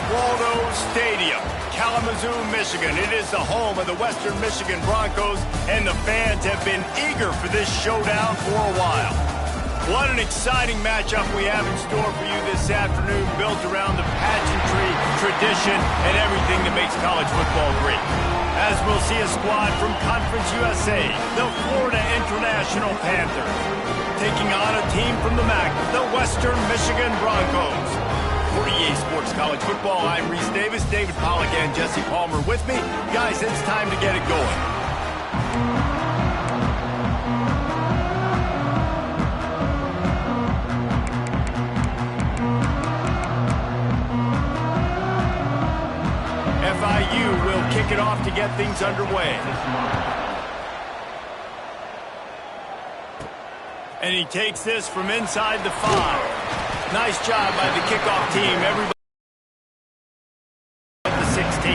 Waldo Stadium, Kalamazoo, Michigan. It is the home of the Western Michigan Broncos, and the fans have been eager for this showdown for a while. What an exciting matchup we have in store for you this afternoon, built around the pageantry, tradition, and everything that makes college football great. As we'll see a squad from Conference USA, the Florida International Panthers, taking on a team from the MAC, the Western Michigan Broncos. For EA Sports College Football, I'm Reese Davis, David Pollack, and Jesse Palmer with me. Guys, it's time to get it going. FIU will kick it off to get things underway. And he takes this from inside the 5. Nice job by the kickoff team. Everybody at the 16.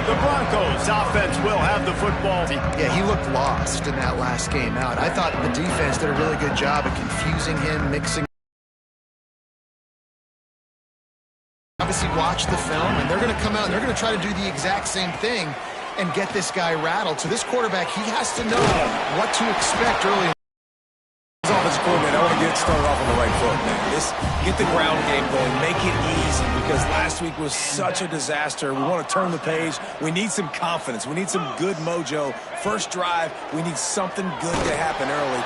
The Broncos offense will have the football. Yeah, he looked lost in that last game out. I thought the defense did a really good job of confusing him, mixing. Obviously watch the film, and they're going to come out and they're going to try to do the exact same thing and get this guy rattled. So this quarterback, he has to know what to expect early. As offensive coordinator, I want to get started off on the right foot, man. Get the ground game going, make it easy, because last week was such a disaster. We want to turn the page. We need some confidence. We need some good mojo. First drive, we need something good to happen early.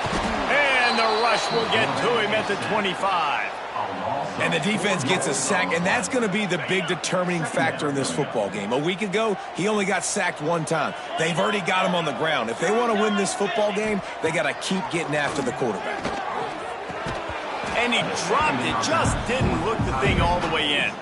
And the rush will get to him at the 25. And the defense gets a sack, and that's going to be the big determining factor in this football game. A week ago, he only got sacked one time. They've already got him on the ground. If they want to win this football game, they got to keep getting after the quarterback. And he dropped it, just didn't look the thing all the way in.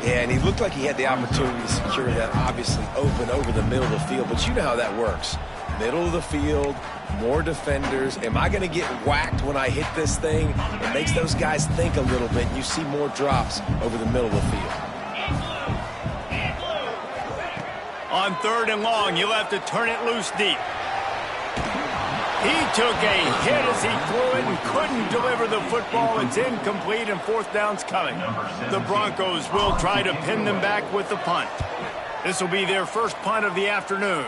Yeah, and he looked like he had the opportunity to secure that obviously open over the middle of the field, but you know how that works. Middle of the field, more defenders. Am I going to get whacked when I hit this thing? It makes those guys think a little bit. You see more drops over the middle of the field. On 3rd and long, you'll have to turn it loose deep. He took a hit as he threw it and couldn't deliver the football. It's incomplete, and 4th down's coming. The Broncos will try to pin them back with the punt. This will be their first punt of the afternoon.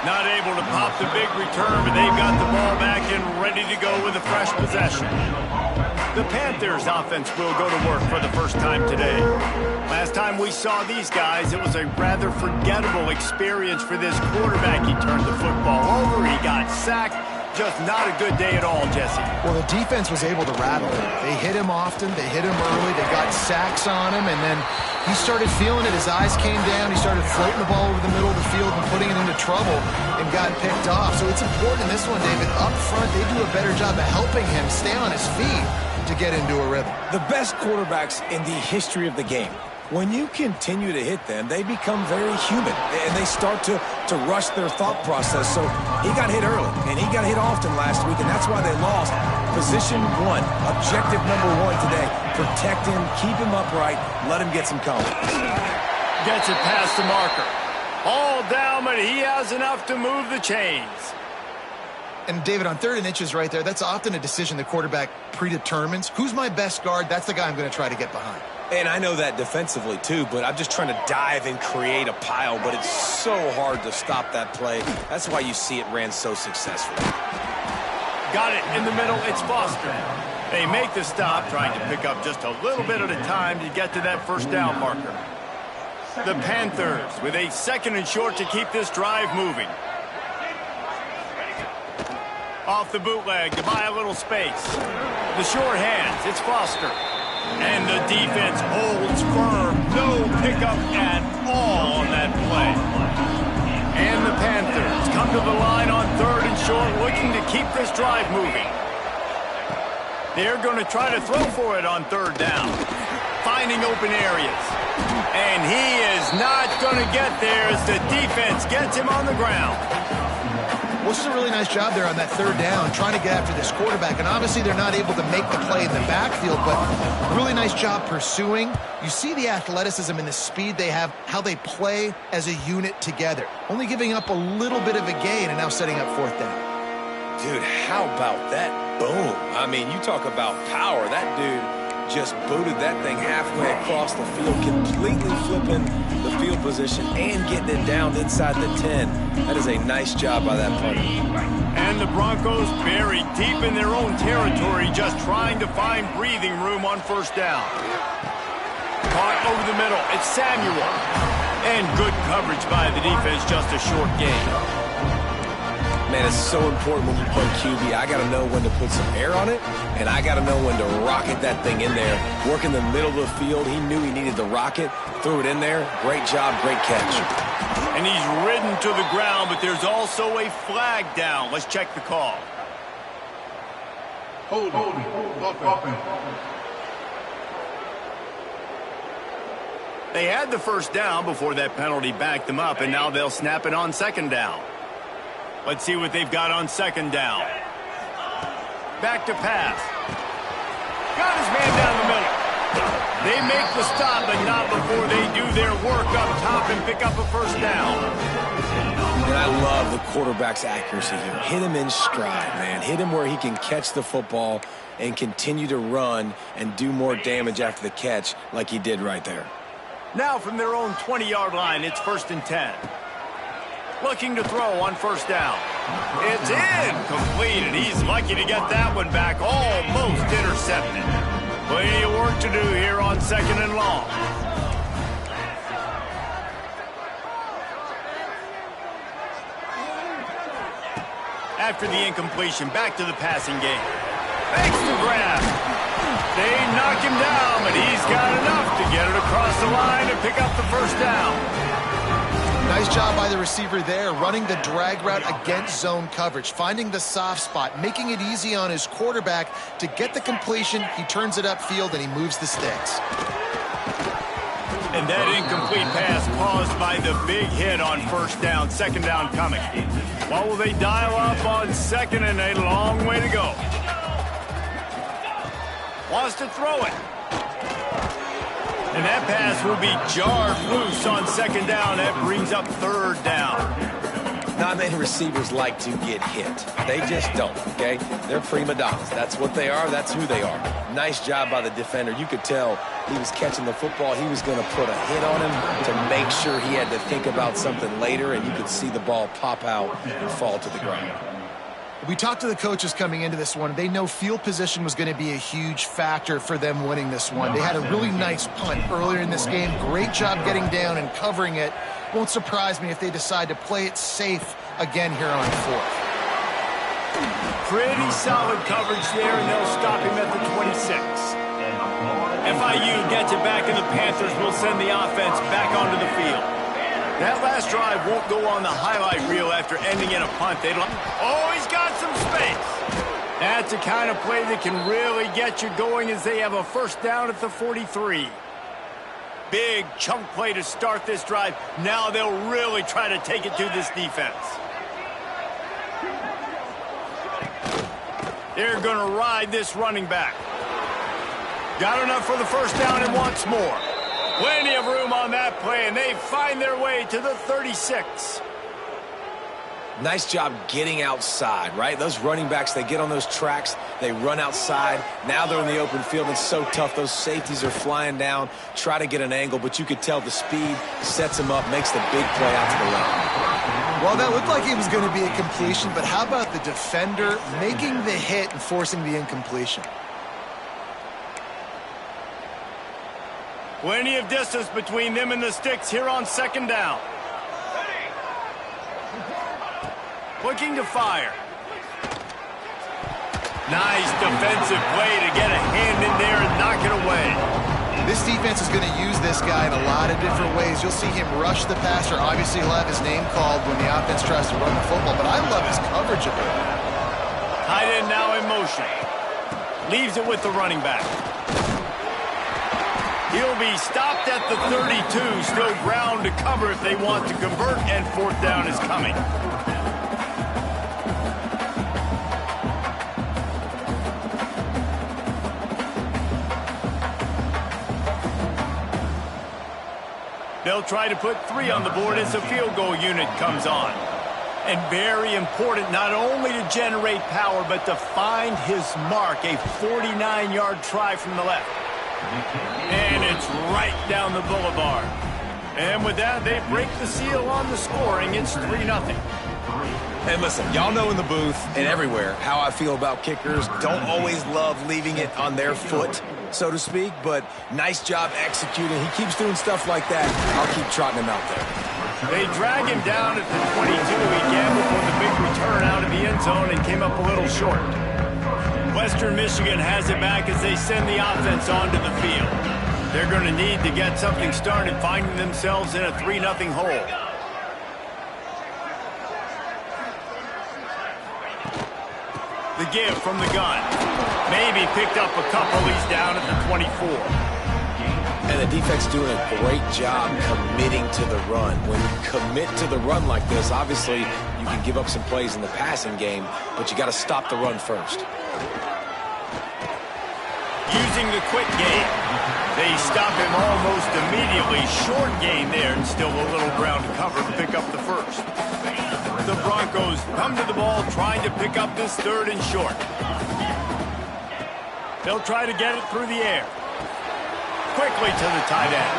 Not able to pop the big return, but they've got the ball back and ready to go with a fresh possession. The Panthers offense will go to work for the first time today. Last time we saw these guys, it was a rather forgettable experience for this quarterback. He turned the football over, he got sacked. Just not a good day at all, Jesse. Well, the defense was able to rattle him. They hit him often, they hit him early, they got sacks on him, and then he started feeling it. His eyes came down, he started floating the ball over the middle of the field and putting it into trouble and got picked off. So it's important in this one, David. Up front, they do a better job of helping him stay on his feet to get into a rhythm. The best quarterbacks in the history of the game, when you continue to hit them, they become very human, and they start to rush their thought process. So he got hit early, and he got hit often last week, and that's why they lost. Position 1, objective number 1 today. Protect him, keep him upright, let him get some confidence. Gets it past the marker. All down, but he has enough to move the chains. And, David, on 3rd and inches right there, that's often a decision the quarterback predetermines. Who's my best guard? That's the guy I'm going to try to get behind. And I know that defensively, too, but I'm just trying to dive and create a pile, but it's so hard to stop that play. That's why you see it ran so successfully. Got it in the middle. It's Foster. They make the stop, trying to pick up just a little bit at a time to get to that first down marker. The Panthers with a 2nd and short to keep this drive moving. Off the bootleg to buy a little space. The short hands, it's Foster. And the defense holds firm. No pickup at all on that play. And the Panthers come to the line on 3rd and short, looking to keep this drive moving. They're going to try to throw for it on 3rd down. Finding open areas. And he is not going to get there as the defense gets him on the ground. Which is a really nice job there on that 3rd down, trying to get after this quarterback. And obviously they're not able to make the play in the backfield, but really nice job pursuing. You see the athleticism and the speed they have, how they play as a unit together. Only giving up a little bit of a gain and now setting up 4th down. Dude, how about that boom? I mean, you talk about power. That dude just booted that thing halfway across the field, completely flipping the field position and getting it down inside the 10. That is a nice job by that punter. And the Broncos buried deep in their own territory, just trying to find breathing room on first down. Caught over the middle. It's Samuel. And good coverage by the defense, just a short gain. Man, it's so important when you play QB. I got to know when to put some air on it, and I got to know when to rocket that thing in there. Work in the middle of the field. He knew he needed the rocket, threw it in there. Great job, great catch. And he's ridden to the ground, but there's also a flag down. Let's check the call. Hold on. They had the first down before that penalty backed them up, and now they'll snap it on second down. Let's see what they've got on second down. Back to pass. Got his man down the middle. They make the stop, but not before they do their work up top and pick up a first down. And I love the quarterback's accuracy here. Hit him in stride, man. Hit him where he can catch the football and continue to run and do more damage after the catch like he did right there. Now from their own 20-yard line, it's 1st and 10. Looking to throw on first down. It's incomplete, and he's lucky to get that one back, almost intercepted. Plenty of work to do here on second and long. After the incompletion, back to the passing game. Makes the grab. They knock him down, but he's got enough to get it across the line and pick up the first down. Nice job by the receiver there, running the drag route against zone coverage, finding the soft spot, making it easy on his quarterback to get the completion. He turns it upfield, and he moves the sticks. And that incomplete pass caused by the big hit on first down, second down coming. What will they dial up on second, and a long way to go? Wants to throw it. And that pass will be jarred loose on second down. That brings up third down. Not many receivers like to get hit. They just don't, okay? They're prima donnas. That's what they are. That's who they are. Nice job by the defender. You could tell he was catching the football. He was going to put a hit on him to make sure he had to think about something later, and you could see the ball pop out and fall to the ground. We talked to the coaches coming into this one. They know field position was going to be a huge factor for them winning this one. They had a really nice punt earlier in this game. Great job getting down and covering it. Won't surprise me if they decide to play it safe again here on fourth. Pretty solid coverage there, and they'll stop him at the 26. FIU gets it back, and the Panthers will send the offense back onto the field. That last drive won't go on the highlight reel after ending in a punt. Oh, he's got some space. That's the kind of play that can really get you going as they have a first down at the 43. Big chunk play to start this drive. Now they'll really try to take it to this defense. They're going to ride this running back. Got enough for the first down and wants more. Plenty of room on that play, and they find their way to the 36. Nice job getting outside, right? Those running backs, they get on those tracks, they run outside. Now they're in the open field. It's so tough. Those safeties are flying down, try to get an angle, but you could tell the speed sets them up, makes the big play out to the left. Well, that looked like it was going to be a completion, but how about the defender making the hit and forcing the incompletion? Plenty of distance between them and the sticks here on second down. Looking to fire. Nice defensive play to get a hand in there and knock it away. This defense is going to use this guy in a lot of different ways. You'll see him rush the passer. Obviously, he'll have his name called when the offense tries to run the football, but I love his coverage of it. Tight end now in motion. Leaves it with the running back. He'll be stopped at the 32. Still ground to cover if they want to convert, and fourth down is coming. They'll try to put 3 on the board as the field goal unit comes on. And very important not only to generate power, but to find his mark. A 49-yard try from the left. And it's right down the boulevard. And with that, they break the seal on the scoring. It's 3-0. And listen, y'all know in the booth and everywhere how I feel about kickers. Don't always love leaving it on their foot, so to speak, but nice job executing. He keeps doing stuff like that. I'll keep trotting him out there. They drag him down at the 22. He gambled for the big return out of the end zone and came up a little short. Western Michigan has it back as they send the offense onto the field. They're going to need to get something started, finding themselves in a 3-0 hole. The give from the gun. Maybe picked up a couple. He's down at the 24. And the defense doing a great job committing to the run. When you commit to the run like this, obviously you can give up some plays in the passing game, but you got to stop the run first. Using the quick game. They stop him almost immediately. Short gain there and still a little ground to cover to pick up the first. The Broncos come to the ball trying to pick up this 3rd and short. They'll try to get it through the air. Quickly to the tight end.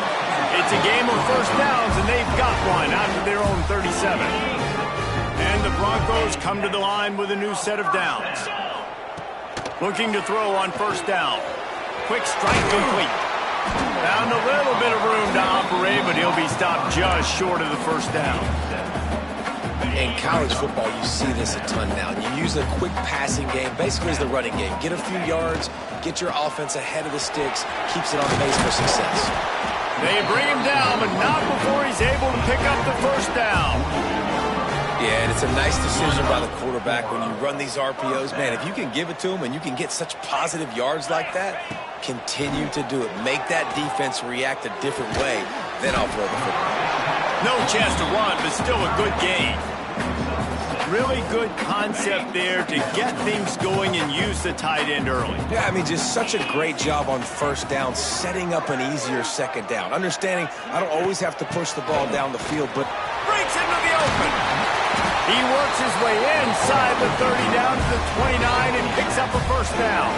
It's a game of first downs, and they've got one out of their own 37. And the Broncos come to the line with a new set of downs. Looking to throw on first down. Quick strike complete. Found a little bit of room to operate, but he'll be stopped just short of the first down. In college football, you see this a ton now. You use a quick passing game, basically as the running game. Get a few yards, get your offense ahead of the sticks, keeps it on pace for success. They bring him down, but not before he's able to pick up the first down. Yeah, and it's a nice decision by the quarterback when you run these RPOs. Man, if you can give it to him and you can get such positive yards like that, continue to do it. Make that defense react a different way, then I'll throw the football. No chance to run, but still a good game. Really good concept there to get things going and use the tight end early. Yeah, I mean, just such a great job on first down, setting up an easier second down. Understanding I don't always have to push the ball down the field, but breaks into the open. He works his way inside the 30 down to the 29 and picks up a first down.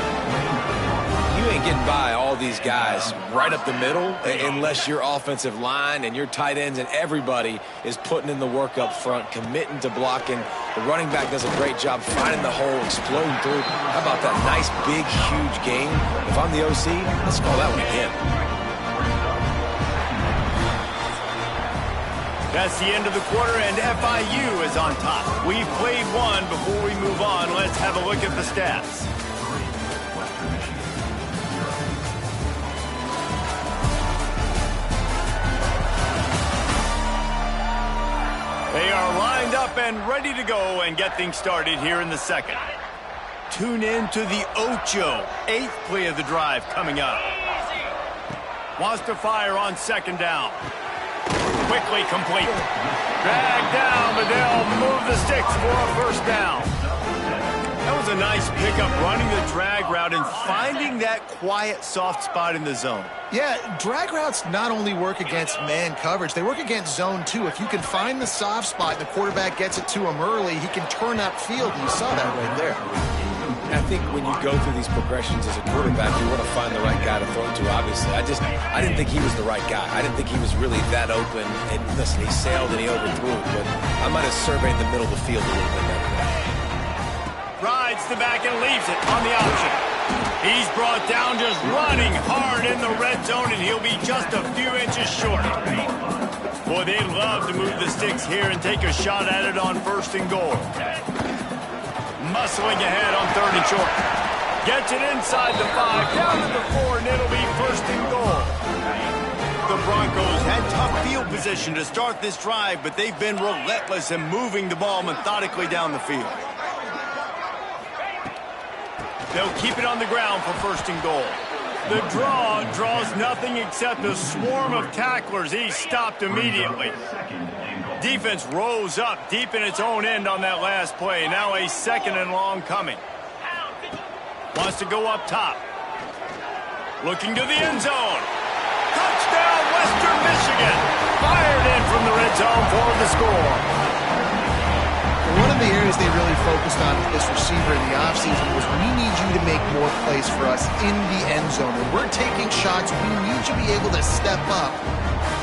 You ain't getting by all these guys right up the middle unless your offensive line and your tight ends and everybody is putting in the work up front, committing to blocking. The running back does a great job finding the hole, exploding through. How about that nice, big, huge game? If I'm the OC, let's call that one again. That's the end of the quarter, and FIU is on top. We've played one. Before we move on, let's have a look at the stats. They are lined up and ready to go and get things started here in the second. Tune in to the Ocho, 8th play of the drive coming up. Wants to fire on second down. Quickly complete. Dragged down, but they'll move the sticks for a first down. That was a nice pickup, running the drag route and finding that quiet, soft spot in the zone. Yeah, drag routes not only work against man coverage, they work against zone too. If you can find the soft spot and the quarterback gets it to him early, he can turn upfield, and you saw that right there. I think when you go through these progressions as a quarterback, you want to find the right guy to throw to, obviously. I didn't think he was the right guy. I didn't think he was really that open. And listen, he sailed and he overthrew it, but I might have surveyed the middle of the field a little bit better. Rides the back and leaves it on the option. He's brought down just running hard in the red zone, and he'll be just a few inches short. Boy, they'd love to move the sticks here and take a shot at it on first and goal. Muscling ahead on third and short. Gets it inside the 5, down to the 4, and it'll be first and goal. The Broncos had tough field position to start this drive, but they've been relentless in moving the ball methodically down the field. They'll keep it on the ground for first and goal. The draw draws nothing except a swarm of tacklers. He's stopped immediately. Defense rose up deep in its own end on that last play. Now a second and long coming. Wants to go up top. Looking to the end zone. Touchdown, Western Michigan. Fired in from the red zone for the score. One of the areas areas they really focused on with this receiver in the offseason was, we need you to make more plays for us in the end zone. When we're taking shots, we need you to be able to step up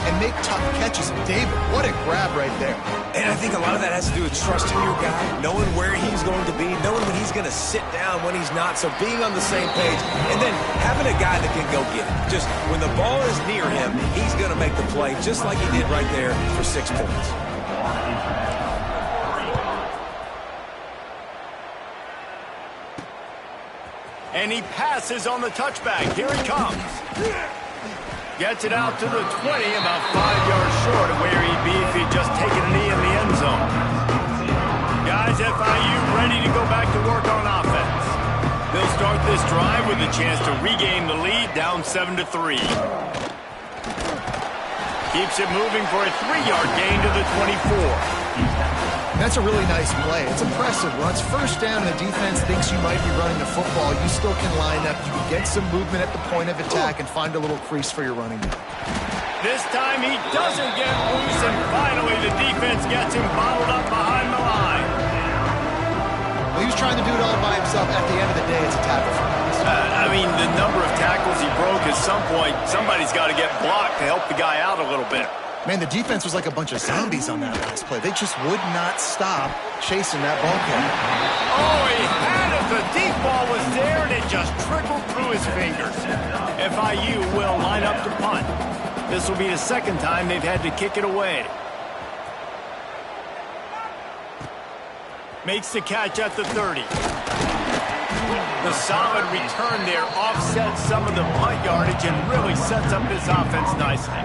and make tough catches. And David, what a grab right there. And I think a lot of that has to do with trusting your guy, knowing where he's going to be, knowing when he's going to sit down, when he's not. So being on the same page, and then having a guy that can go get it. Just when the ball is near him, he's going to make the play, just like he did right there for 6 points. And he passes on the touchback. Here he comes. Gets it out to the 20, about 5 yards short of where he'd be if he'd just taken a knee in the end zone. Guys, FIU ready to go back to work on offense. They'll start this drive with a chance to regain the lead, down 7-3. Keeps it moving for a 3-yard gain to the 24. That's a really nice play. It's impressive. Once first down and the defense thinks you might be running the football, you still can line up. You can get some movement at the point of attack and find a little crease for your running back. This time he doesn't get loose, and finally the defense gets him bottled up behind the line. Well, he was trying to do it all by himself. At the end of the day, it's a tackle for us. I mean, the number of tackles he broke, at some point, somebody's got to get blocked to help the guy out a little bit. Man, the defense was like a bunch of zombies on that last play. They just would not stop chasing that ball carrier. Oh, he had it. The deep ball was there, and it just trickled through his fingers. FIU will line up to punt. This will be the second time they've had to kick it away. Makes the catch at the 30. The solid return there offsets some of the punt yardage and really sets up this offense nicely.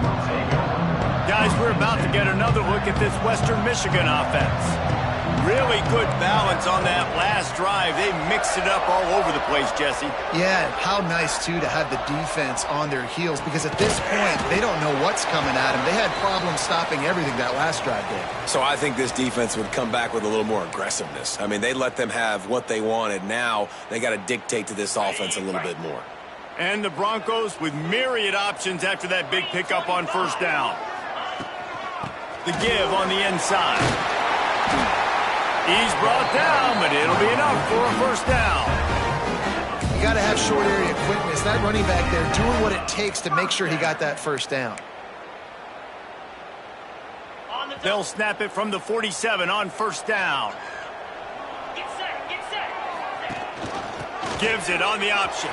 Guys, we're about to get another look at this Western Michigan offense. Really good balance on that last drive. They mixed it up all over the place, Jesse. Yeah, how nice, too, to have the defense on their heels, because at this point, they don't know what's coming at them. They had problems stopping everything that last drive did. So I think this defense would come back with a little more aggressiveness. I mean, they let them have what they wanted. Now they got to dictate to this offense a little bit more. And the Broncos with myriad options after that big pickup on first down. The give on the inside. He's brought down, but it'll be enough for a first down. You got to have short area quickness. That running back there doing what it takes to make sure he got that first down. They'll snap it from the 47 on first down. Get set. Gives it on the option.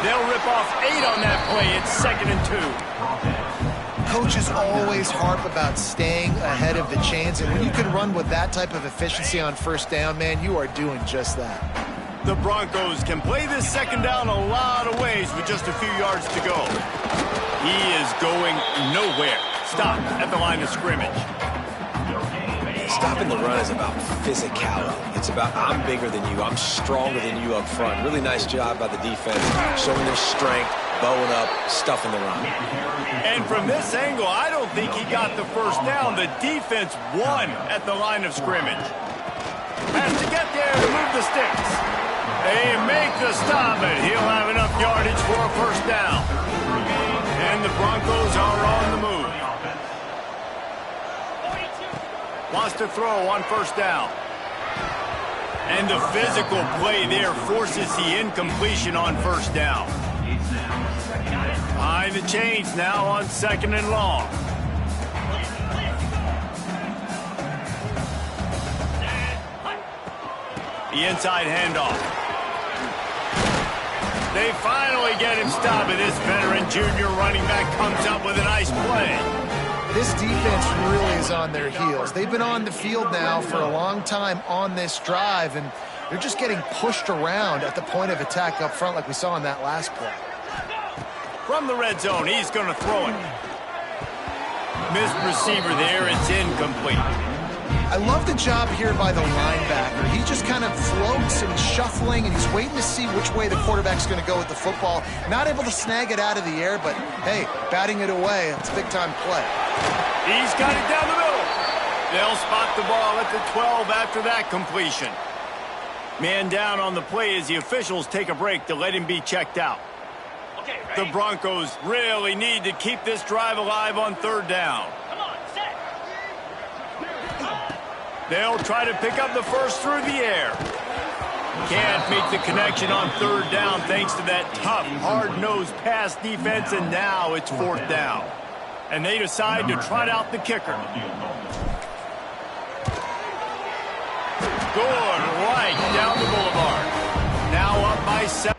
They'll rip off 8 on that play. It's 2nd and 2. Coaches always harp about staying ahead of the chains, and when you can run with that type of efficiency on first down, man, you are doing just that. The Broncos can play this second down a lot of ways with just a few yards to go. He is going nowhere. Stop at the line of scrimmage. Stopping the run is about physicality. It's about I'm bigger than you, I'm stronger than you up front. Really nice job by the defense, showing their strength, bowing up, stuffing the run. And from this angle, I don't think he got the first down. The defense won at the line of scrimmage. Has to get there to move the sticks. They make the stop, and he'll have enough yardage for a first down. And the Broncos are on the move. Wants to throw on first down. And the physical play there forces the incompletion on first down. Behind the chains now on 2nd and long. The inside handoff. They finally get him stopped, and this veteran junior running back comes up with a nice play. This defense really is on their heels. They've been on the field now for a long time on this drive, and they're just getting pushed around at the point of attack up front like we saw in that last play. From the red zone, he's going to throw it. Missed receiver there, it's incomplete. I love the job here by the linebacker. He just kind of floats and he's shuffling and he's waiting to see which way the quarterback's going to go with the football. Not able to snag it out of the air, but hey, batting it away, it's a big-time play. He's got it down the middle. They'll spot the ball at the 12 after that completion. Man down on the play as the officials take a break to let him be checked out. Okay, The ready? Broncos really need to keep this drive alive on third down. Come on, set. They'll try to pick up the first through the air. Can't make the connection on third down thanks to that tough, hard-nosed pass defense, and now it's fourth down. And they decide to trot out the kicker. Good, right down the boulevard. Now up by 7.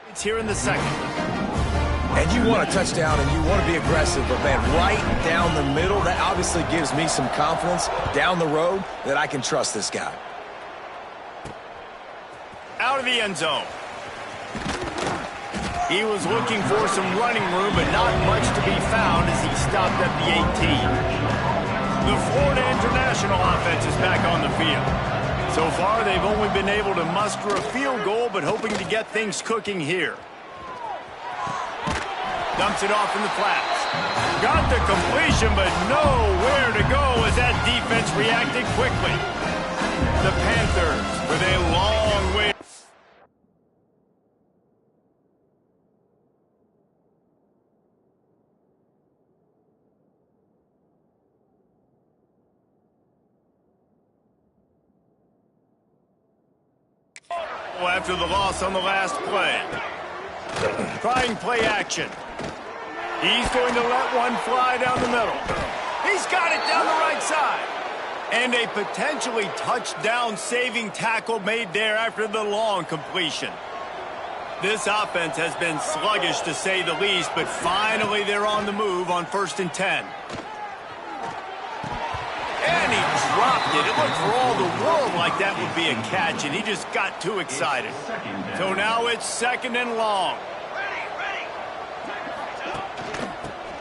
It's here in the second. And you want a touchdown and you want to be aggressive, but man, right down the middle, that obviously gives me some confidence down the road that I can trust this guy. Out of the end zone. He was looking for some running room, but not much to be found as he stopped at the 18. The Florida International offense is back on the field. So far, they've only been able to muster a field goal, but hoping to get things cooking here. Dumps it off in the flats. Got the completion, but nowhere to go as that defense reacted quickly. The Panthers with a long way. After the loss on the last play. Trying play action. He's going to let one fly down the middle. He's got it down the right side. And a potentially touchdown-saving tackle made there after the long completion. This offense has been sluggish to say the least, but finally they're on the move on 1st and 10. And he dropped it. It looked for all the world like that would be a catch, and he just got too excited. So now it's 2nd and long.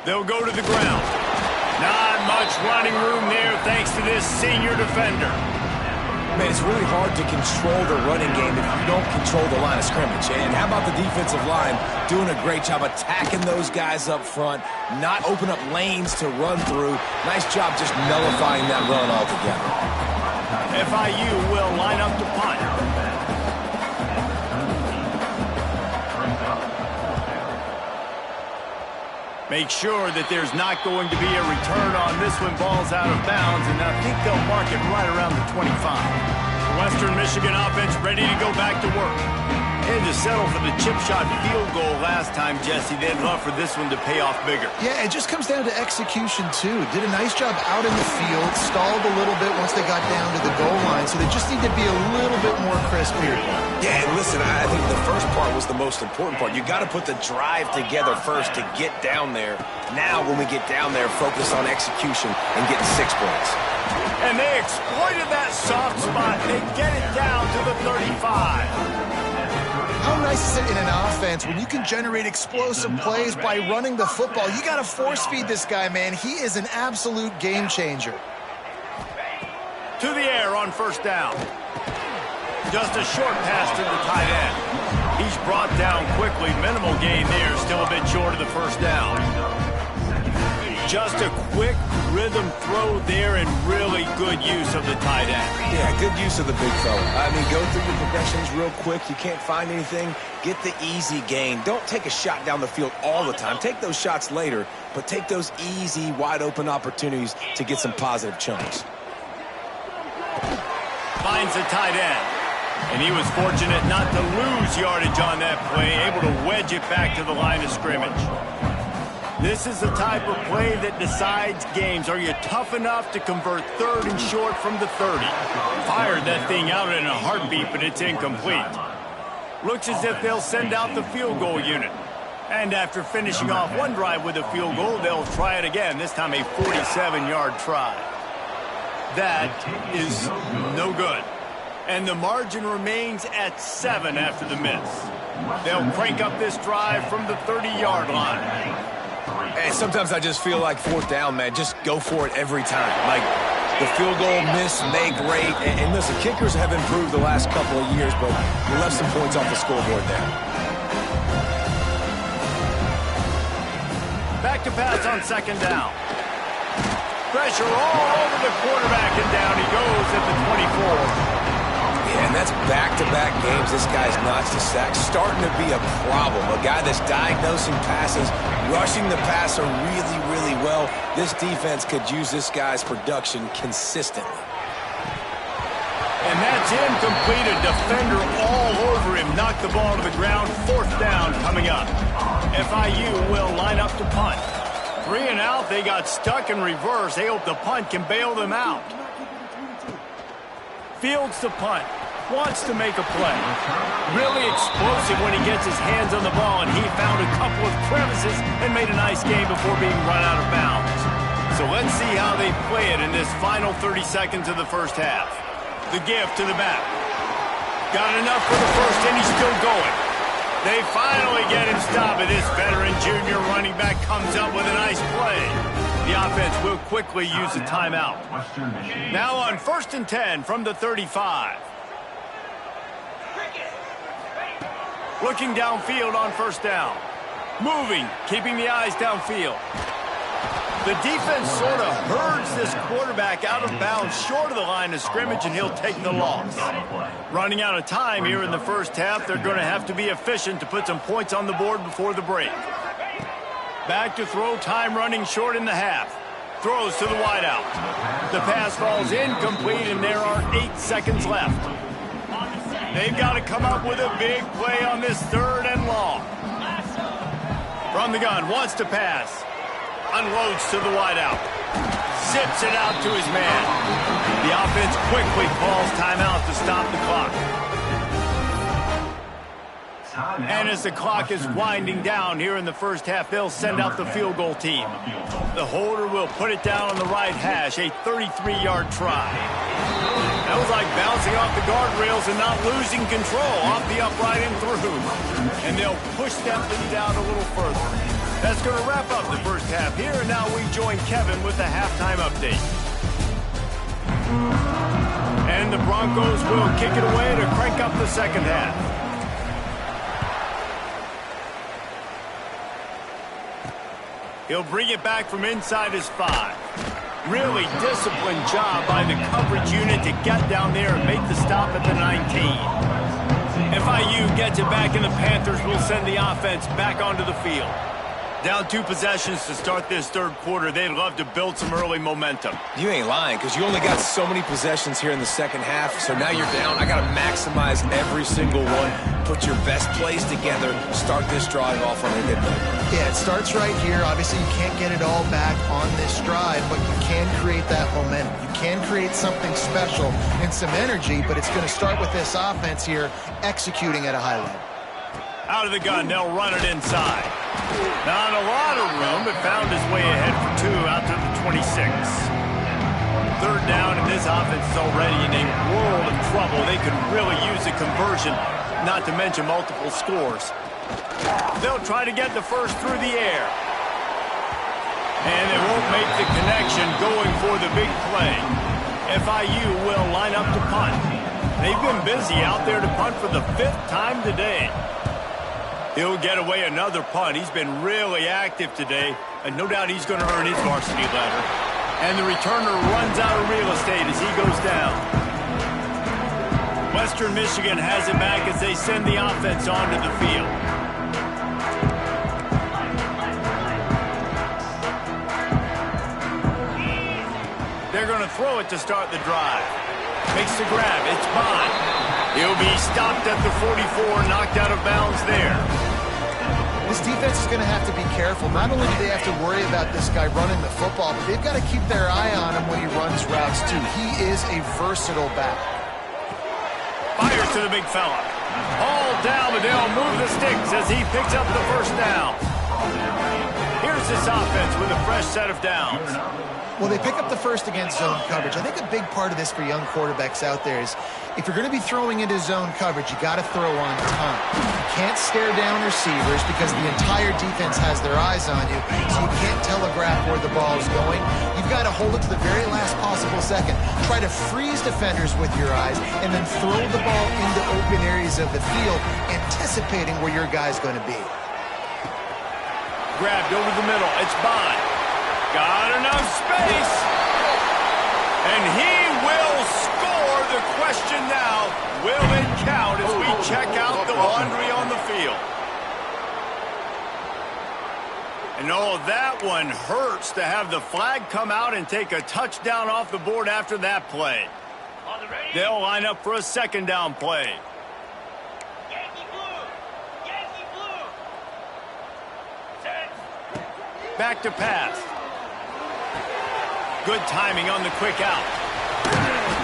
They'll go to the ground. Not much running room there thanks to this senior defender. Man, it's really hard to control the running game if you don't control the line of scrimmage. And how about the defensive line doing a great job attacking those guys up front, not open up lanes to run through. Nice job just nullifying that run altogether. FIU will line up to punt. Make sure that there's not going to be a return on this when ball's out of bounds, and I think they'll mark it right around the 25. The Western Michigan offense ready to go back to work. And to settle for the chip shot field goal last time, Jesse, they'd love for this one to pay off bigger. Yeah, it just comes down to execution, too. Did a nice job out in the field, stalled a little bit once they got down to the goal line, so they just need to be a little bit more crisp here. Yeah, and listen, I think the first part was the most important part. You got to put the drive together first to get down there. Now, when we get down there, focus on execution and getting 6 points. And they exploited that soft spot. They get it down to the 35. How nice is it in an offense when you can generate explosive plays by running the football? You got to force feed this guy, man. He is an absolute game changer. To the air on 1st down. Just a short pass to the tight end. He's brought down quickly. Minimal gain there. Still a bit short of the 1st down. Just a quick rhythm throw there and really good use of the tight end. Yeah, good use of the big fella. I mean, go through your progressions real quick. You can't find anything. Get the easy gain. Don't take a shot down the field all the time. Take those shots later, but take those easy, wide-open opportunities to get some positive chunks. Finds the tight end. And he was fortunate not to lose yardage on that play, able to wedge it back to the line of scrimmage. This is the type of play that decides games. Are you tough enough to convert third and short from the 30? Fired that thing out in a heartbeat, but it's incomplete. Looks as if they'll send out the field goal unit. And after finishing off one drive with a field goal, they'll try it again, this time a 47-yard try. That is no good. And the margin remains at 7 after the miss. They'll crank up this drive from the 30-yard line. And sometimes I just feel like fourth down, man. Just go for it every time. Like the field goal miss, make great. And listen, kickers have improved the last couple of years, but you left some points off the scoreboard there. Back to pass on second down. Pressure all over the quarterback, and down he goes at the 24. Yeah, and that's back-to-back games. This guy's notched a sack. Starting to be a problem. A guy that's diagnosing passes, rushing the passer really, really well. This defense could use this guy's production consistently. And that's incomplete. A defender all over him. Knocked the ball to the ground. Fourth down coming up. FIU will line up to punt. 3 and out. They got stuck in reverse. They hope the punt can bail them out. Fields to punt. Wants to make a play. Really explosive when he gets his hands on the ball, and he found a couple of crevices and made a nice game before being run out of bounds. So let's see how they play it in this final 30 seconds of the first half. The give to the back. Got enough for the first, and he's still going. They finally get him stopped, and this veteran junior running back comes up with a nice play. The offense will quickly use a timeout. Now on 1st and 10 from the 35. Looking downfield on first down. Moving, keeping the eyes downfield. The defense sort of herds this quarterback out of bounds short of the line of scrimmage, and he'll take the loss. Running out of time here in the first half, they're going to have to be efficient to put some points on the board before the break. Back to throw, time running short in the half. Throws to the wideout. The pass falls incomplete, and there are 8 seconds left. They've got to come up with a big play on this 3rd and long. From the gun, wants to pass. Unloads to the wideout. Zips it out to his man. The offense quickly calls timeout to stop the clock. And as the clock is winding down here in the first half, they'll send out the field goal team. The holder will put it down on the right hash, a 33-yard try. That was like bouncing off the guardrails and not losing control, off the upright and through. And they'll push that lead out a little further. That's going to wrap up the first half here, and now we join Kevin with the halftime update. And the Broncos will kick it away to crank up the second half. He'll bring it back from inside his 5. Really disciplined job by the coverage unit to get down there and make the stop at the 19. FIU gets it back, and the Panthers will send the offense back onto the field. Down 2 possessions to start this 3rd quarter. They'd love to build some early momentum. You ain't lying, because you only got so many possessions here in the second half, so now you're down. I got to maximize every single one. Put your best plays together. Start this drive off on a good note. Yeah, it starts right here. Obviously, you can't get it all back on this drive, but you can create that momentum. You can create something special and some energy, but it's going to start with this offense here executing at a high level. Out of the gun, they'll run it inside. Not a lot of room, but found his way ahead for 2 out to the 26. 3rd down, and this offense is already in a world of trouble. They could really use a conversion, not to mention multiple scores. They'll try to get the first through the air. And they won't make the connection going for the big play. FIU will line up to punt. They've been busy out there to punt for the 5th time today. He'll get away another punt. He's been really active today. And no doubt he's going to earn his varsity letter. And the returner runs out of real estate as he goes down. Western Michigan has it back as they send the offense onto the field. They're going to throw it to start the drive. Makes the grab. It's Bond. He'll be stopped at the 44, knocked out of bounds there. This defense is going to have to be careful. Not only do they have to worry about this guy running the football, but they've got to keep their eye on him when he runs routes, too. He is a versatile back. Fires to the big fella. All down, but they'll move the sticks as he picks up the first down. Here's this offense with a fresh set of downs. Well, they pick up the first against zone coverage. I think a big part of this for young quarterbacks out there is if you're going to be throwing into zone coverage, you got to throw on time. You can't stare down receivers because the entire defense has their eyes on you, so you can't telegraph where the ball is going. You've got to hold it to the very last possible second. Try to freeze defenders with your eyes and then throw the ball into open areas of the field, anticipating where your guy's going to be. Grabbed over the middle. It's Bond. Got enough space. And he will score. The question now, will it count as we check out the laundry on the field? And oh, that one hurts to have the flag come out and take a touchdown off the board after that play. They'll line up for a second down play. Yankee blue! Yankee blue! Set! Back to pass. Good timing on the quick out.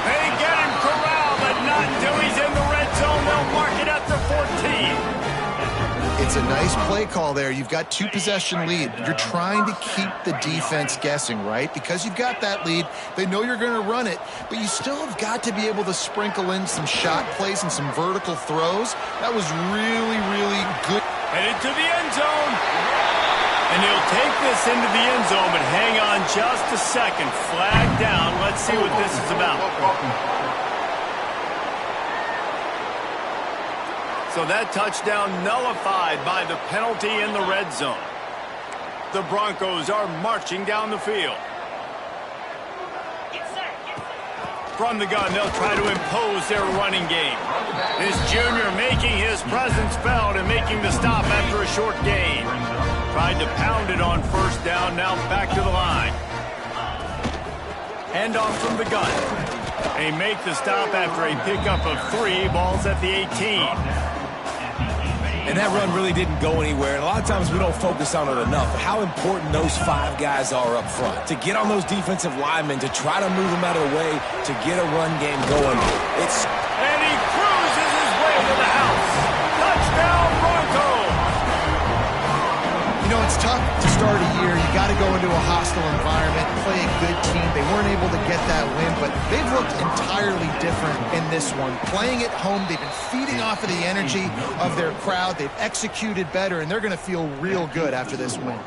They get him corralled, but not until he's in the red zone. They'll mark it at the 14. It's a nice play call there. You've got 2-possession lead. You're trying to keep the defense guessing, right? Because you've got that lead, they know you're going to run it, but you still have got to be able to sprinkle in some shot plays and some vertical throws. That was really, really good. Headed to the end zone. And he'll take this into the end zone, but hang on just a second. Flag down. Let's see what this is about. So that touchdown nullified by the penalty in the red zone. The Broncos are marching down the field. Get set! Get set! From the gun, they'll try to impose their running game. This junior making his presence felt and making the stop after a short gain. Tried to pound it on first down, now back to the line. Hand off from the gun. They make the stop after a pickup of 3 balls at the 18. And that run really didn't go anywhere. And a lot of times we don't focus on it enough. How important those 5 guys are up front. To get on those defensive linemen, to try to move them out of the way, to get a run game going. And he cruises his way to the house. Touchdown, Broncos! You know, it's tough to start a year. You got to go into a hostile environment, play a good team. They weren't able to get that win, but they've looked entirely different in this one. Playing at home, they've been feeding off of the energy of their crowd. They've executed better, and they're going to feel real good after this win.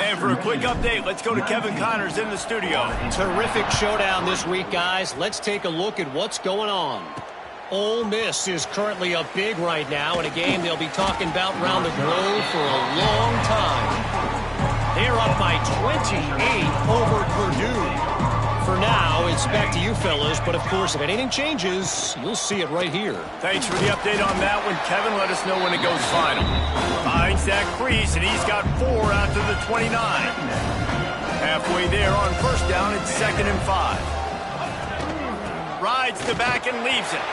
And for a quick update, let's go to Kevin Connors in the studio. Terrific showdown this week, guys. Let's take a look at what's going on. Ole Miss is currently up big right now in a game they'll be talking about around the globe for a long time. They're up by 28 over Purdue. For now, it's back to you fellas, but of course, if anything changes, you'll see it right here. Thanks for the update on that one, Kevin. Let us know when it goes final. Finds that crease, and he's got 4 out to the 29. Halfway there on first down, it's 2nd and 5. Rides the back and leaves it.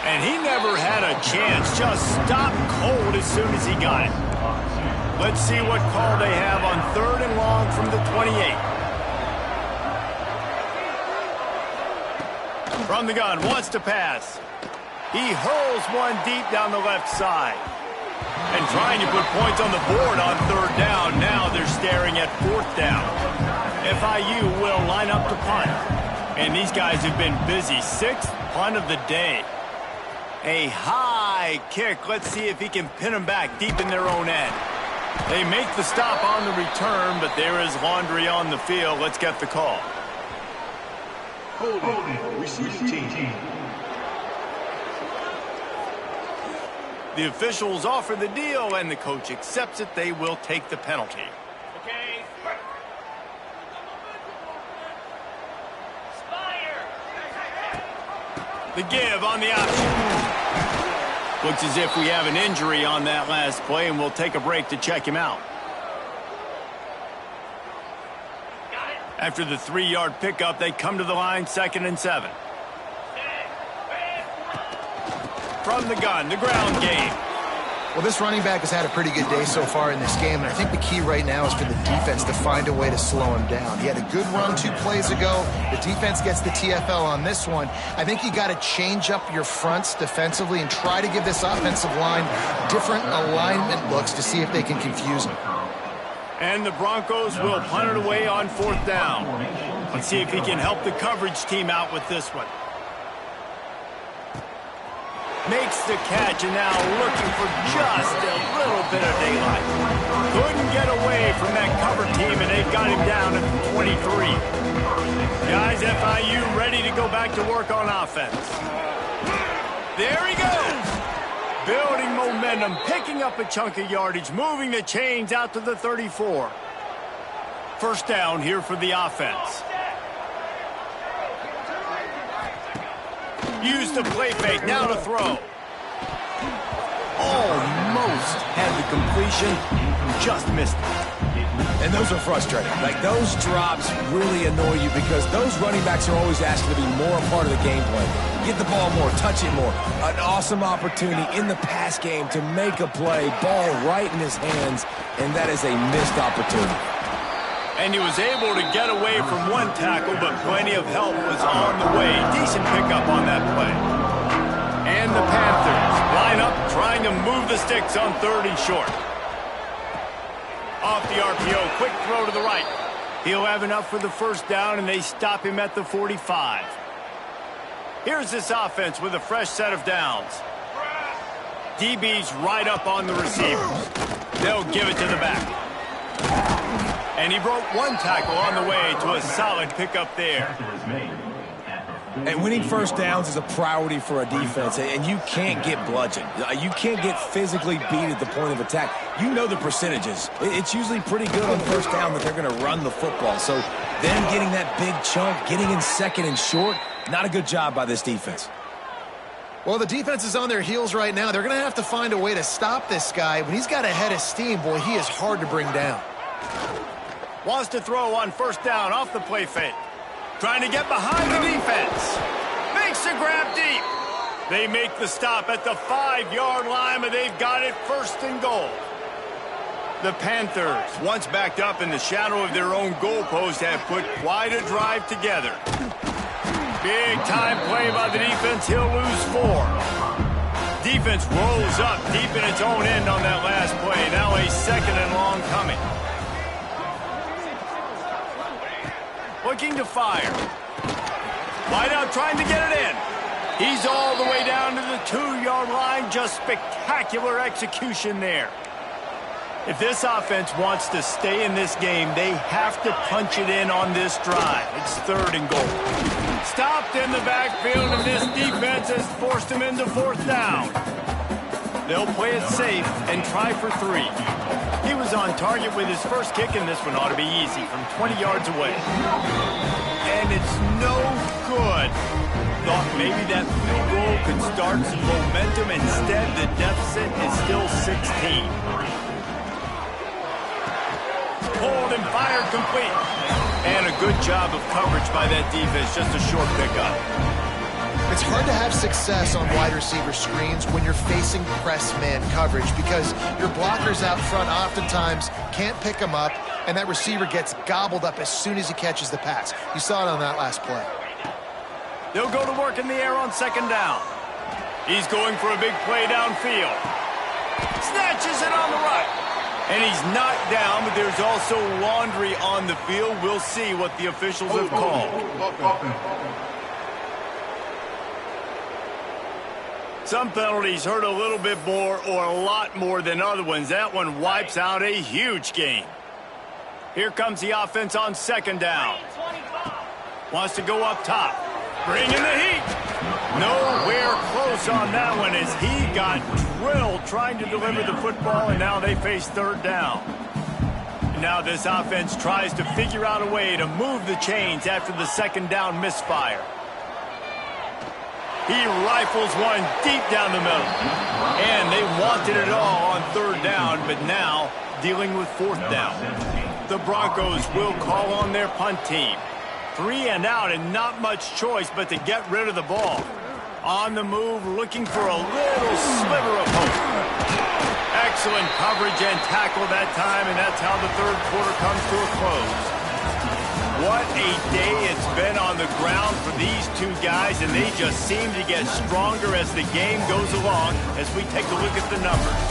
And he never had a chance. Just stopped cold as soon as he got it. Let's see what call they have on 3rd and long from the 28. From the gun, wants to pass. He hurls one deep down the left side. And trying to put points on the board on 3rd down. Now they're staring at 4th down. FIU will line up to punt. And these guys have been busy. 6th punt of the day. A high kick. Let's see if he can pin them back deep in their own end. They make the stop on the return, but there is laundry on the field. Let's get the call. Holding, receiving team. The officials offer the deal, and the coach accepts it. They will take the penalty. Okay. The give on the option. Looks as if we have an injury on that last play, and we'll take a break to check him out. After the 3-yard pickup, they come to the line, 2nd and 7. From the gun, the ground game. Well, this running back has had a pretty good day so far in this game, and I think the key right now is for the defense to find a way to slow him down. He had a good run 2 plays ago. The defense gets the TFL on this one. I think you got to change up your fronts defensively and try to give this offensive line different alignment looks to see if they can confuse him. And the Broncos will punt it away on 4th down. Let's see if he can help the coverage team out with this one. Makes the catch, and now looking for just a little bit of daylight. Couldn't get away from that cover team, and they've got him down at the 23. Guys, FIU ready to go back to work on offense. There he goes. Building momentum, picking up a chunk of yardage, moving the chains out to the 34. 1st down here for the offense. Use the play fake, now to throw. Almost had the completion, just missed it. And those are frustrating. Like, those drops really annoy you because those running backs are always asking to be more a part of the game plan. Get the ball more, touch it more. An awesome opportunity in the pass game to make a play, ball right in his hands, and that is a missed opportunity. And he was able to get away from one tackle, but plenty of help was on the way. Decent pickup on that play. And the Panthers line up, trying to move the sticks on 3rd and short. Off the RPO, quick throw to the right. He'll have enough for the 1st down, and they stop him at the 45. Here's this offense with a fresh set of downs. DB's right up on the receivers. They'll give it to the back. And he broke one tackle on the way to a solid pickup there. And winning 1st downs is a priority for a defense, and you can't get bludgeoned. You can't get physically beat at the point of attack. You know the percentages. It's usually pretty good on 1st down that they're going to run the football. So them getting that big chunk, getting in 2nd and short, not a good job by this defense. Well, the defense is on their heels right now. They're going to have to find a way to stop this guy. When he's got a head of steam, boy, he is hard to bring down. Wants to throw on 1st down off the play fake. Trying to get behind the defense. Makes a grab deep. They make the stop at the 5-yard line, but they've got it 1st and goal. The Panthers, once backed up in the shadow of their own goalpost, have put quite a drive together. Big time play by the defense. He'll lose 4. Defense rolls up deep in its own end on that last play. Now a 2nd and long coming. Looking to fire. Wide out trying to get it in. He's all the way down to the 2-yard line. Just spectacular execution there. If this offense wants to stay in this game, they have to punch it in on this drive. It's 3rd and goal. Stopped in the backfield, and this defense has forced him into 4th down. They'll play it safe and try for 3. He was on target with his first kick, and this one ought to be easy from 20 yards away. And it's no good. Thought maybe that field goal could start some momentum. Instead, the deficit is still 16. Pulled and fired complete. And a good job of coverage by that defense. Just a short pickup. It's hard to have success on wide receiver screens when you're facing press man coverage because your blockers out front oftentimes can't pick them up, and that receiver gets gobbled up as soon as he catches the pass. You saw it on that last play. They'll go to work in the air on 2nd down. He's going for a big play downfield. Snatches it on the right. And he's knocked down, but there's also laundry on the field. We'll see what the officials have called. Some penalties hurt a little bit more or a lot more than other ones. That one wipes out a huge game. Here comes the offense on 2nd down. Wants to go up top. Bringing the heat. Nowhere close on that one as he got drilled trying to deliver the football, and now they face 3rd down. And now this offense tries to figure out a way to move the chains after the 2nd down misfire. He rifles one deep down the middle. And they wanted it all on third down, but now dealing with fourth down. The Broncos will call on their punt team. 3 and out and not much choice but to get rid of the ball. On the move, looking for a little sliver of hope. Excellent coverage and tackle that time, and that's how the third quarter comes to a close. What a day it's been on the ground for these two guys, and they just seem to get stronger as the game goes along as we take a look at the numbers.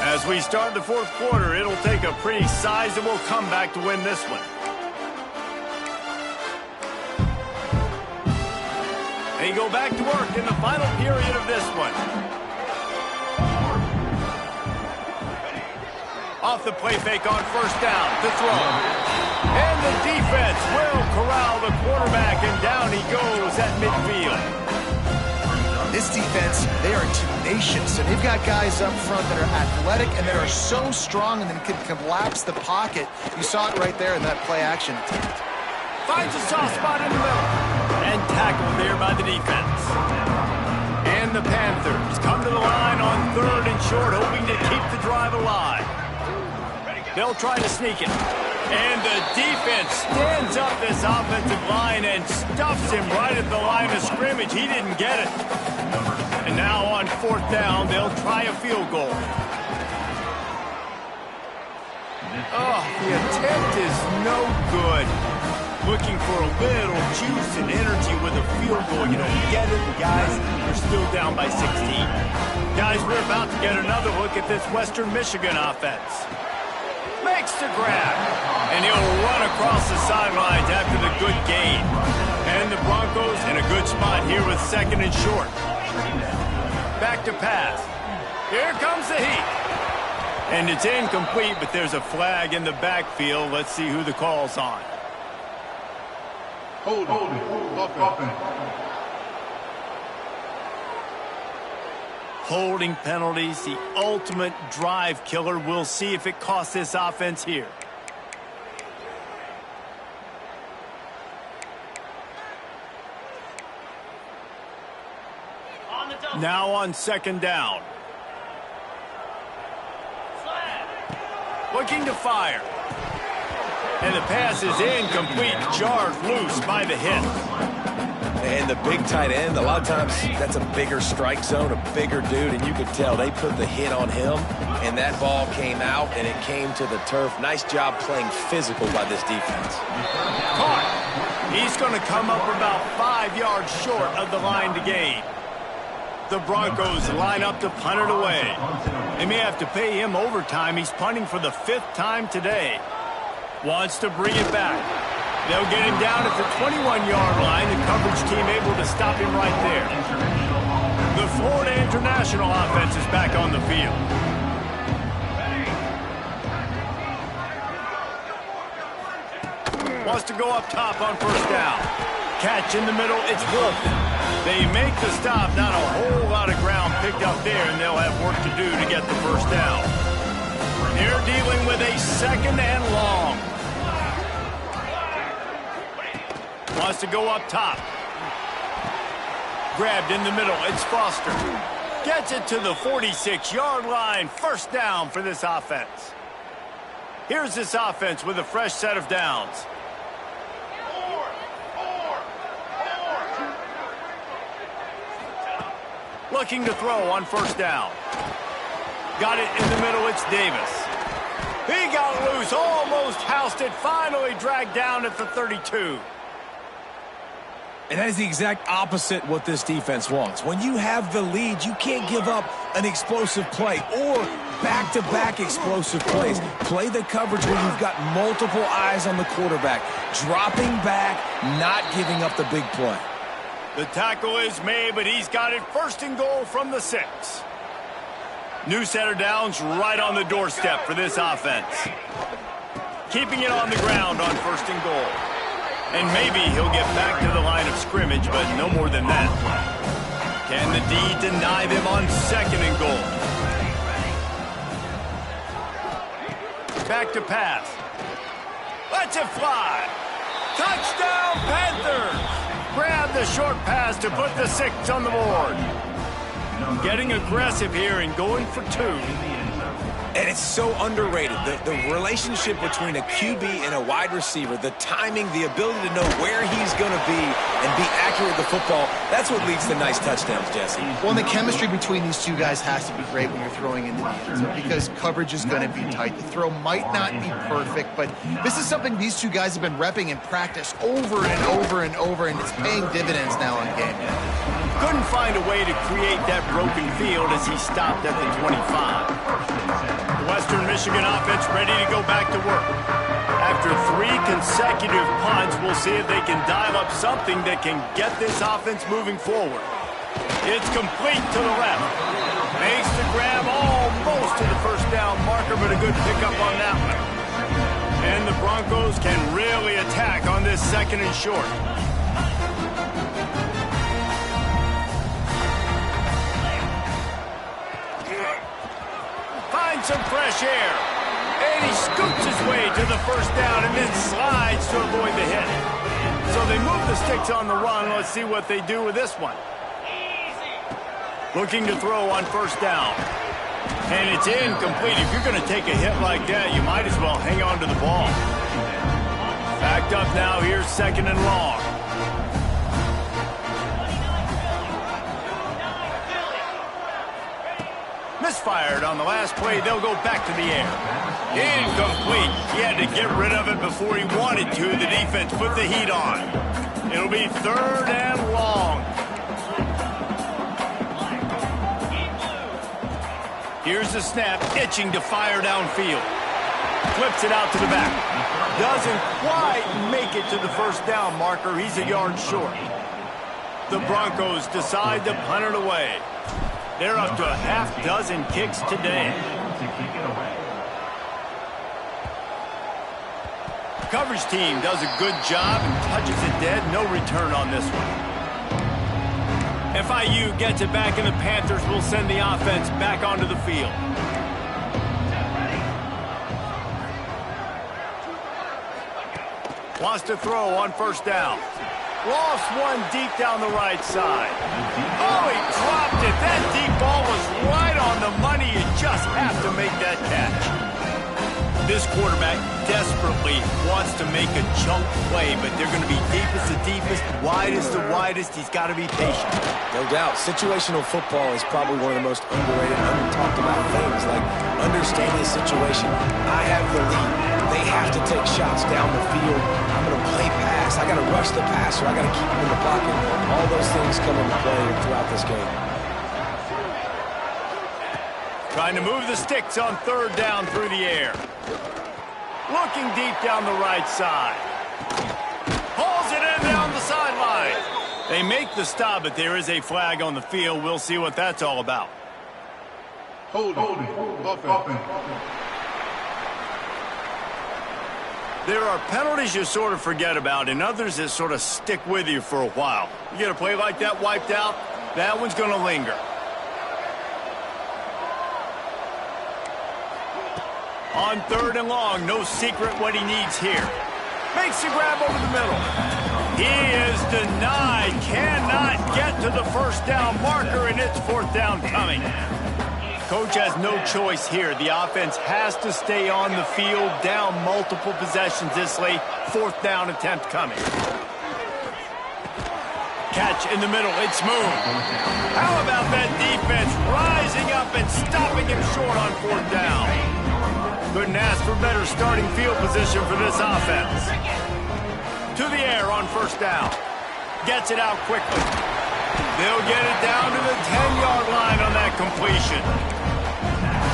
As we start the fourth quarter, it'll take a pretty sizable comeback to win this one. They go back to work in the final period of this one. Off the play fake on first down, to throw. And the defense will corral the quarterback, and down he goes at midfield. This defense, they are tenacious, and they've got guys up front that are athletic and that are so strong and then can collapse the pocket. You saw it right there in that play action attempt. Finds a soft spot in the middle. And tackled there by the defense. And the Panthers come to the line on third and short, hoping to keep the drive alive. They'll try to sneak it. And the defense stands up this offensive line and stuffs him right at the line of scrimmage. He didn't get it. And now on fourth down, they'll try a field goal. Oh, the attempt is no good. Looking for a little juice and energy with a field goal. You don't get it, guys. They're still down by 16. Guys, we're about to get another look at this Western Michigan offense. Makes the grab. And he'll run across the sidelines after the good gain. And the Broncos in a good spot here with second and short. Back to pass. Here comes the heat. And it's incomplete, but there's a flag in the backfield. Let's see who the call's on. Hold offense. Holding penalties, the ultimate drive killer. We'll see if it costs this offense here. Now on second down. Looking to fire. And the pass is incomplete, jarred loose by the hit. And the big tight end, a lot of times that's a bigger strike zone, a bigger dude, and you could tell they put the hit on him, and that ball came out, and it came to the turf. Nice job playing physical by this defense. Caught. He's going to come up about 5 yards short of the line to gain. The Broncos line up to punt it away. They may have to pay him overtime. He's punting for the 5th time today. Wants to bring it back. They'll get him down at the 21-yard line. The coverage team able to stop him right there. The Florida International offense is back on the field. Wants to go up top on first down. Catch in the middle, it's Wolf. They make the stop, not a whole lot of ground picked up there, and they'll have work to do to get the first down. They're dealing with a second and long. Wants to go up top. Grabbed in the middle, it's Foster. Gets it to the 46-yard line. First down for this offense. Here's this offense with a fresh set of downs. Looking to throw on first down. Got it in the middle, it's Davis. He got loose, almost housed it, finally dragged down at the 32. And that is the exact opposite what this defense wants. When you have the lead, you can't give up an explosive play or back-to-back explosive plays. Play the coverage where you've got multiple eyes on the quarterback. Dropping back, not giving up the big play. The tackle is made, but he's got it first and goal from the 6. New set of downs right on the doorstep for this offense. Keeping it on the ground on first and goal. And maybe he'll get back to the line of scrimmage, but no more than that. Can the D deny them on second and goal? Back to pass. Lets it fly. Touchdown, Panthers! Grab the short pass to put the 6 on the board. Getting aggressive here and going for 2. And it's so underrated. The relationship between a QB and a wide receiver, the timing, the ability to know where he's going to be and be accurate with the football, that's what leads to nice touchdowns, Jesse. Well, and the chemistry between these two guys has to be great when you're throwing into the end zone because coverage is going to be tight. The throw might not be perfect, but this is something these two guys have been repping in practice over and over and over, and it's paying dividends now on game day. Couldn't find a way to create that broken field as he stopped at the 25. The Western Michigan offense ready to go back to work. After 3 consecutive punts, we'll see if they can dial up something that can get this offense moving forward. It's complete to the left. Makes the grab almost to the first down marker, but a good pickup on that one. And the Broncos can really attack on this 2nd and short. Some fresh air, and he scoots his way to the first down and then slides to avoid the hit. So they move the sticks on the run. Let's see what they do with this one. Looking to throw on first down, and it's incomplete. If you're going to take a hit like that, you might as well hang on to the ball. Backed up now. Here's 2nd and long. Misfired on the last play. They'll go back to the air. Incomplete. He had to get rid of it before he wanted to. The defense put the heat on. It'll be 3rd and long. Here's the snap, itching to fire downfield. Flips it out to the back. Doesn't quite make it to the first down marker. He's a yard short. The Broncos decide to punt it away. They're up to a half-dozen kicks today. Coverage team does a good job and touches it dead. No return on this one. FIU gets it back, and the Panthers will send the offense back onto the field. Wants to throw on first down. Lost one deep down the right side. Oh, he dropped it. That deep ball was right on the money. You just have to make that catch. This quarterback desperately wants to make a chunk play, but they're going to be deepest to deepest, widest to widest. He's got to be patient. No doubt. Situational football is probably one of the most underrated, under-talked about things, like understanding the situation. I have the lead. They have to take shots down the field. I'm going to play pass. I got to rush the passer. I got to keep him in the pocket. All those things come into play throughout this game. Trying to move the sticks on 3rd down through the air. Looking deep down the right side. Pulls it in down the sideline. They make the stop, but there is a flag on the field. We'll see what that's all about. Holding. Offense. There are penalties you sort of forget about and others that sort of stick with you for a while. You get a play like that wiped out, that one's going to linger. On 3rd and long, no secret what he needs here. Makes the grab over the middle. He is denied, cannot get to the first down marker, and it's 4th down coming. Coach has no choice here. The offense has to stay on the field, down multiple possessions this late. 4th down attempt coming. Catch in the middle. It's smooth. How about that defense rising up and stopping him short on 4th down? Couldn't ask for better starting field position for this offense. To the air on 1st down. Gets it out quickly. They'll get it down to the 10-yard line on that completion.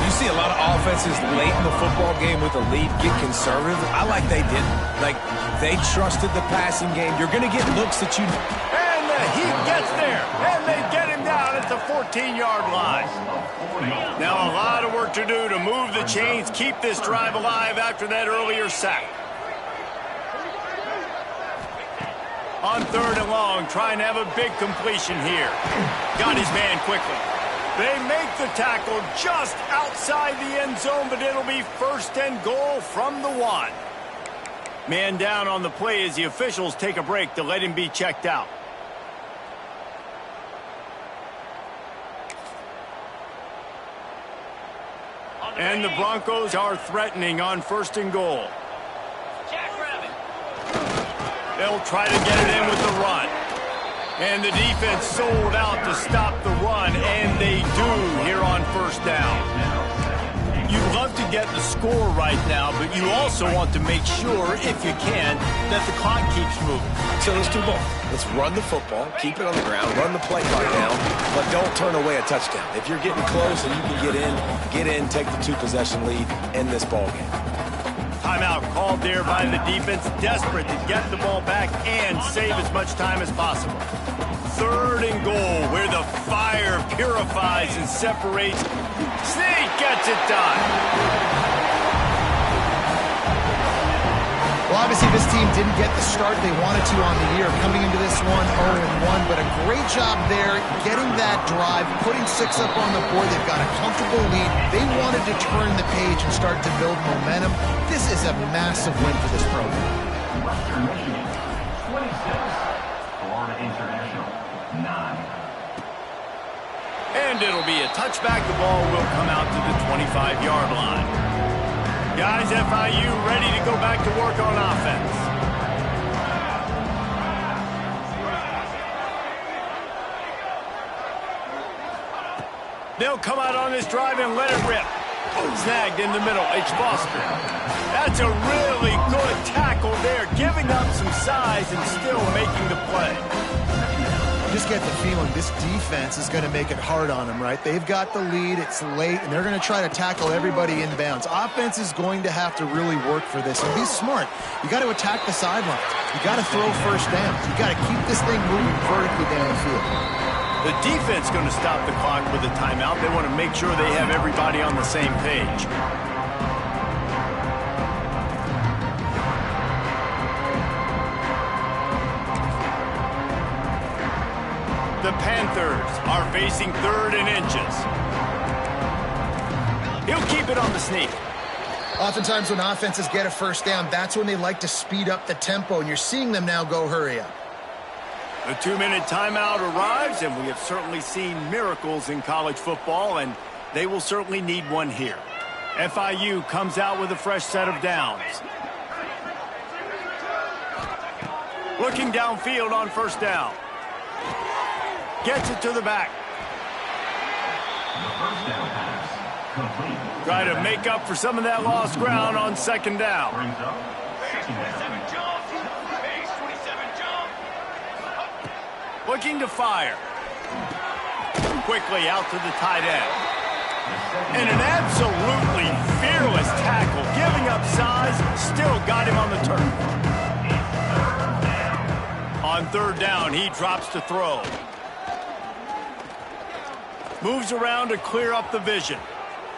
You see a lot of offenses late in the football game with a lead get conservative. I like they didn't. Like, they trusted the passing game. You're going to get looks that you... And the heat gets there, and they get him down at the 14-yard line. Now a lot of work to do to move the chains, keep this drive alive after that earlier sack. On 3rd and long, trying to have a big completion here. Got his man quickly. They make the tackle just outside the end zone, but it'll be 1st and goal from the 1. Man down on the play as the officials take a break to let him be checked out. And the Broncos are threatening on 1st and goal. They'll try to get it in with the run. And the defense sold out to stop the run, and they do here on 1st down. You'd love to get the score right now, but you also want to make sure, if you can, that the clock keeps moving. So let's do both. Let's run the football, keep it on the ground, run the play clock down, but don't turn away a touchdown. If you're getting close and you can get in, take the 2-possession lead, end this ball game. Timeout called there by the defense, desperate to get the ball back and save as much time as possible. 3rd and goal, where the fire purifies and separates. Sneak gets it done. Well, obviously this team didn't get the start they wanted to on the year, coming into this one 0-1, but a great job there getting that drive, putting 6 up on the board. They've got a comfortable lead. They wanted to turn the page and start to build momentum. This is a massive win for this program. Western Michigan, 26. Florida International, 9. And it'll be a touchback. The ball will come out to the 25-yard line. Guys, FIU ready to go back to work on offense. They'll come out on this drive and let it rip. Snagged in the middle. It's Foster. That's a really good tackle there, giving up some size and still making the play. Just get the feeling this defense is going to make it hard on them, right? They've got the lead, it's late, and they're going to try to tackle everybody inbounds. Offense is going to have to really work for this and be smart. You got to attack the sidelines. You got to throw 1st down. You got to keep this thing moving vertically down the field. The defense going to stop the clock with a timeout. They want to make sure they have everybody on the same page. The Panthers are facing 3rd and inches. He'll keep it on the sneak. Oftentimes when offenses get a 1st down, that's when they like to speed up the tempo, and you're seeing them now go hurry up. The 2-minute timeout arrives, and we have certainly seen miracles in college football, and they will certainly need one here. FIU comes out with a fresh set of downs. Looking downfield on 1st down. Gets it to the back. The 1st down pass, complete. Try to make up for some of that lost ground on 2nd down. Brings up 2nd down. Looking to fire. Quickly out to the tight end. And an absolutely fearless tackle, giving up size, still got him on the turf. On 3rd down, he drops to throw. Moves around to clear up the vision.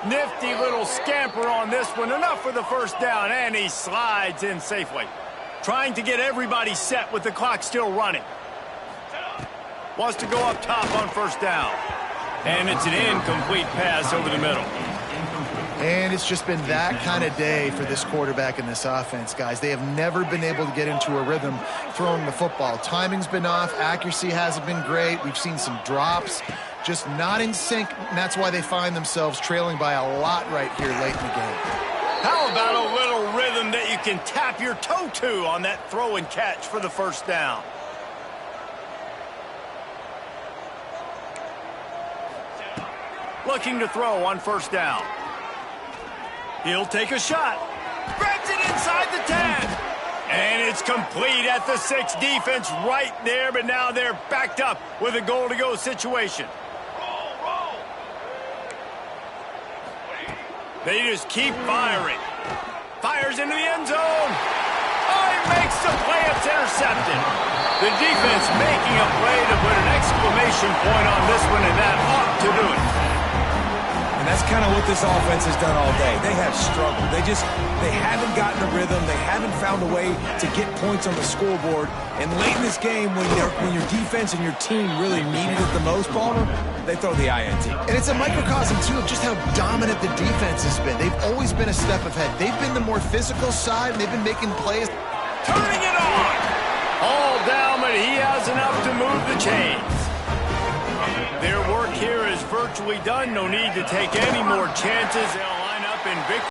Nifty little scamper on this one. Enough for the 1st down, and he slides in safely. Trying to get everybody set with the clock still running. Wants to go up top on 1st down. And it's an incomplete pass over the middle. And it's just been that kind of day for this quarterback and this offense, guys. They have never been able to get into a rhythm throwing the football. Timing's been off. Accuracy hasn't been great. We've seen some drops. Just not in sync, and that's why they find themselves trailing by a lot right here late in the game. How about a little rhythm that you can tap your toe to on that throw and catch for the 1st down? Looking to throw on 1st down. He'll take a shot. Grabs it inside the 10. And it's complete at the 6. Defense right there, but now they're backed up with a goal-to-go situation. They just keep firing. Fires into the end zone. Oh, he makes the play. It's intercepted. The defense making a play to put an exclamation point on this one, and that ought to do it. And that's kind of what this offense has done all day. They have struggled. They haven't gotten a rhythm. They haven't found a way to get points on the scoreboard. And late in this game, when your defense and your team really needed it the most, Palmer, they throw the INT. And it's a microcosm, too, of just how dominant the defense has been. They've always been a step ahead. They've been the more physical side, and they've been making plays. turning it on. All down, but he has enough to move the chains. Their work here is virtually done. No need to take any more chances. They'll line up in victory.